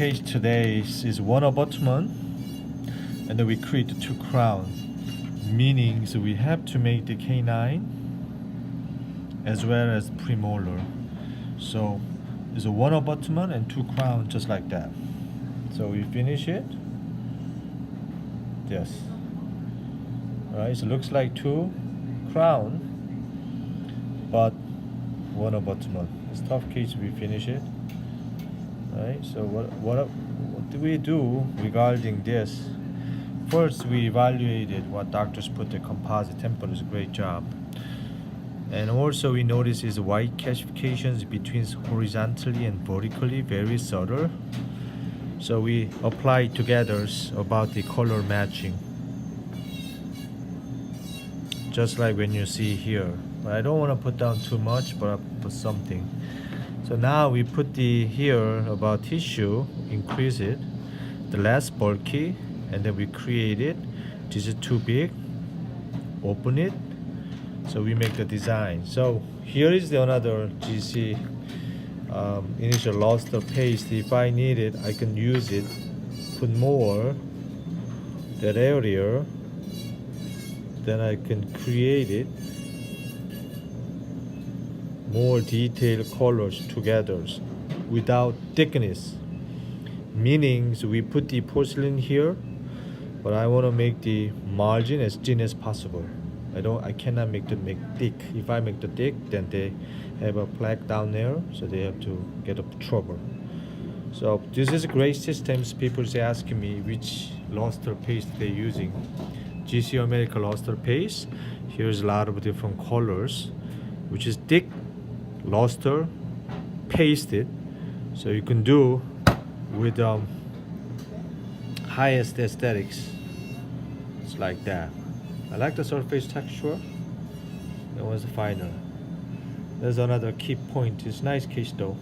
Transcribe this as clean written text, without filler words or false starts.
case today is one abutment, and then we create two crown, meaning so we have to make the canine as well as premolar. So there's a one abutment and two crown just like that. So we finish it. Yes. Alright, so it looks like two crown but one abutment. It's tough case we finish it. Right, so what do we do regarding this? First, we evaluated what doctors put the composite template is a great job. And also we notice is white calcifications between horizontally and vertically very subtle. So we apply together about the color matching. Just like when you see here. But I don't want to put down too much, but I'll put something. So now we put the here about tissue, increase it, the less bulky, and then we create it. This is too big, open it. So we make the design. So here is the another GC initial lustre paste. If I need it, I can use it, put more that area, then I can create it. More detailed colors together without thickness, meaning so we put the porcelain here, but I want to make the margin as thin as possible. I cannot make thick. If I make the thick, then they have a plaque down there, so they have to get up trouble. So this is a great system. People is asking me which lustre paste they're using. GC America lustre paste. Here's a lot of different colors, which is thick lustre pasted, so you can do with highest aesthetics. It's like that. I like the surface texture. That was the final. There's another key point. It's nice case though.